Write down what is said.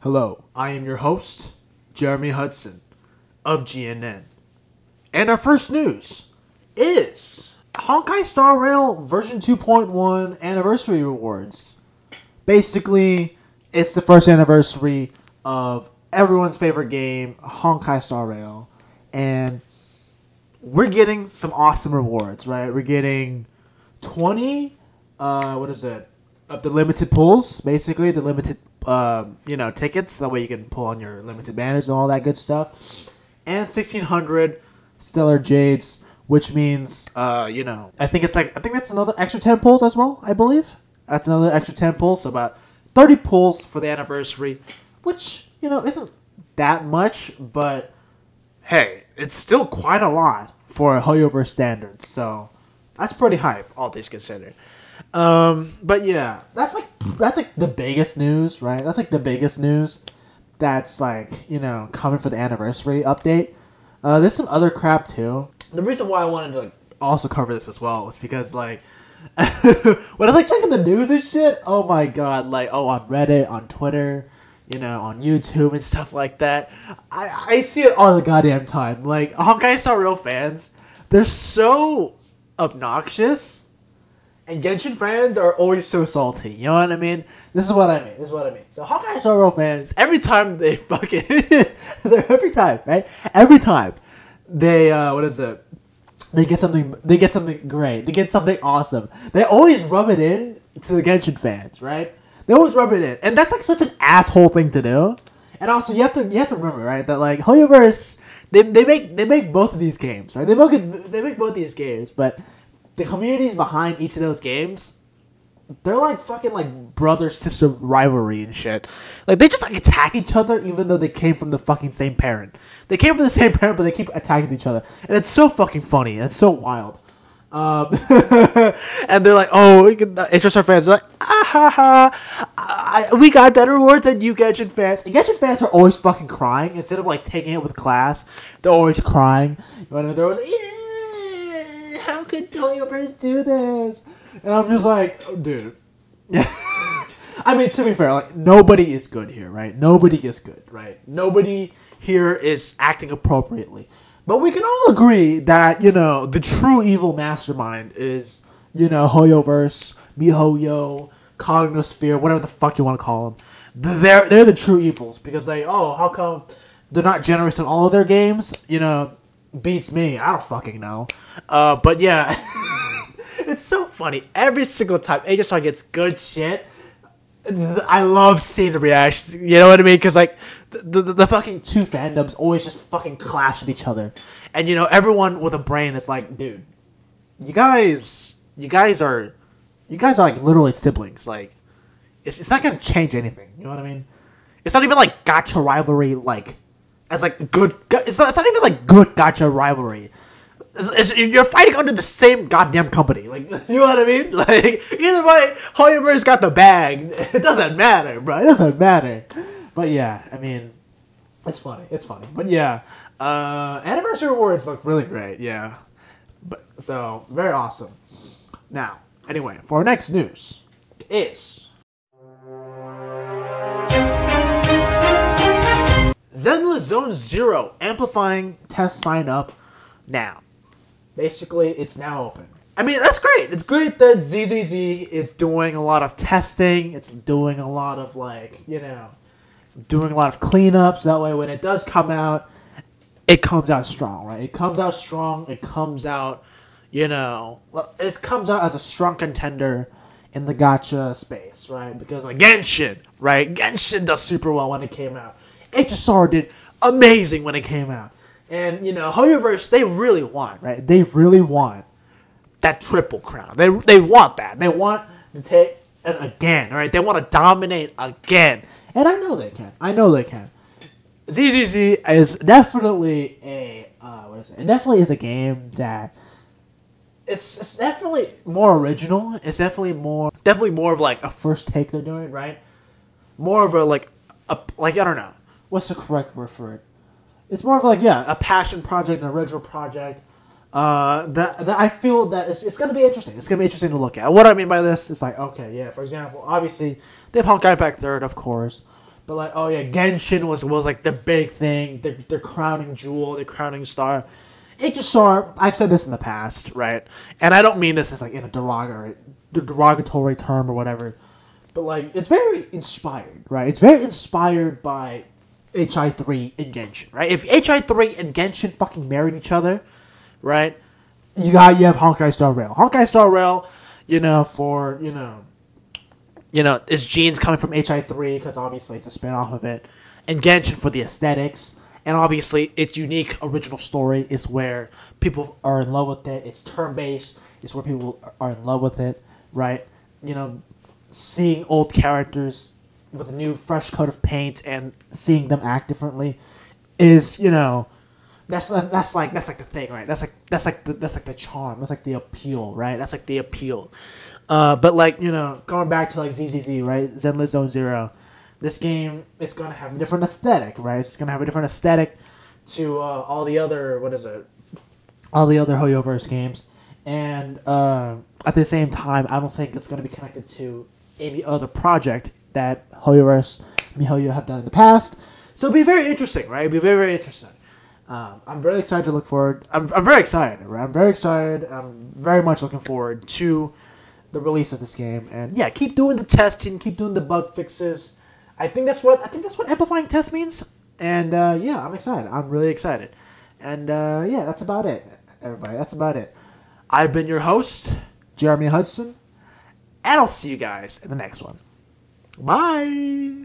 Hello, I am your host, Jeremy Hudson of G.N.N. And our first news is Honkai Star Rail version 2.1 anniversary rewards. Basically, it's the first anniversary of everyone's favorite game, Honkai Star Rail. And we're getting some awesome rewards, right? We're getting 20, of the limited pulls, basically, the limited tickets. That way you can pull on your limited banners and all that good stuff. And 1,600 Stellar Jades, which means, I think that's another extra 10 pulls as well, I believe. That's another extra 10 pulls, so about 30 pulls for the anniversary, which, isn't that much, but hey, it's still quite a lot for a Hoyoverse standards, so that's pretty hype, all things considered. But yeah, that's like the biggest news, right? That's like the biggest news that's like, coming for the anniversary update. There's some other crap too. The reason why I wanted to also cover this as well was because when I was checking the news and shit, oh my god, on Reddit, on Twitter, on YouTube and stuff like that, I see it all the goddamn time. Like, Honkai Star Rail fans, they're so obnoxious. And Genshin fans are always so salty. You know what I mean? This is what I mean. So Honkai Star Rail fans, every time they fucking... every time, right? Every time they, they get something great. They get something awesome. They always rub it in to the Genshin fans, right? They always rub it in. And that's like such an asshole thing to do. And also, you have to remember, right? That like, Hoyoverse, they make both of these games, right? They make both these games, but the communities behind each of those games, they're like fucking like brother-sister rivalry and shit. Like, they just like attack each other even though they came from the fucking same parent. They came from the same parent, but they keep attacking each other. And it's so fucking funny. It's so wild. And they're like, oh, HSR fans are like, we got better rewards than you Genshin fans. And Genshin fans are always fucking crying. Instead of like taking it with class, they're always crying. They're always how could Hoyoverse do this? And I'm just like, oh, dude. I mean, to be fair, like, nobody is good here, right? Nobody is good, right? Nobody here is acting appropriately. But we can all agree that, the true evil mastermind is, Hoyoverse, MiHoYo, Cognosphere, whatever the fuck you want to call them. They're the true evils because how come they're not generous in all of their games? Beats me. I don't fucking know. But yeah, it's so funny. Every single time HSR gets good shit, I love seeing the reactions. You know what I mean? Because like the fucking two fandoms always just fucking clash with each other, and everyone with a brain is like, dude, you guys are like literally siblings. Like, it's not gonna change anything. You know what I mean? It's not even like gacha rivalry like. As like good, it's not even like good gacha rivalry. You're fighting under the same goddamn company. Like, you know what I mean? Like, either way, Hoyoverse got the bag. It doesn't matter, bro. It doesn't matter. But yeah, I mean, it's funny. But yeah, anniversary rewards look really great. Yeah, so very awesome. Now, anyway, for our next news is Zenless Zone Zero Amplifying test sign up now. Basically, it's now open. I mean, that's great. It's great that ZZZ is doing a lot of testing. It's doing a lot of doing a lot of cleanups. That way, when it does come out, it comes out strong, right? It comes out strong. It comes out, it comes out as a strong contender in the gacha space, right? Because like Genshin, right? Genshin does super well when it came out. HSR did amazing when it came out. And, Hoyoverse, they really want, right? They really want that triple crown. They want that. They want to take it again, right? They want to dominate again. And I know they can. ZZZ is definitely It definitely is a game that it's definitely more original. It's definitely more of like a first take they're doing, right? More of a I don't know. What's the correct word for it? It's more of a passion project, an original project. That I feel that it's going to be interesting. It's going to be interesting to look at. What I mean by this is for example, obviously, they have Honkai Impact 3rd, of course. But like, oh yeah, Genshin was like the big thing, the crowning jewel, the crowning star. It just saw. I've said this in the past, right? And I don't mean this as like in a derogatory term or whatever. But like, it's very inspired, right? It's very inspired by HI3 and Genshin, right? If HI3 and Genshin fucking married each other, right? You have Honkai Star Rail. Honkai Star Rail, it's genes coming from HI3 because obviously it's a spin-off of it, and Genshin for the aesthetics, and obviously its unique original story is where people are in love with it. It's turn-based. It's where people are in love with it, right? Seeing old characters with a new fresh coat of paint and seeing them act differently is, that's like the thing, right? That's like the charm. That's like the appeal, right? That's like the appeal. But like, going back to like ZZZ, right? Zenless Zone Zero. This game is gonna have a different aesthetic, right? It's gonna have a different aesthetic to all the other Hoyoverse games, and at the same time, I don't think it's gonna be connected to any other project that MiHoYo have done in the past. So it'll be very interesting, right? It'll be very, very interesting. I'm really excited to look forward. I'm very excited, right? I'm very excited. I'm very much looking forward to the release of this game. And yeah, keep doing the testing, keep doing the bug fixes. I think that's what amplifying test means. And yeah, I'm excited. I'm really excited. And yeah, that's about it, everybody. That's about it. I've been your host, Jeremy Hudson, and I'll see you guys in the next one. Bye.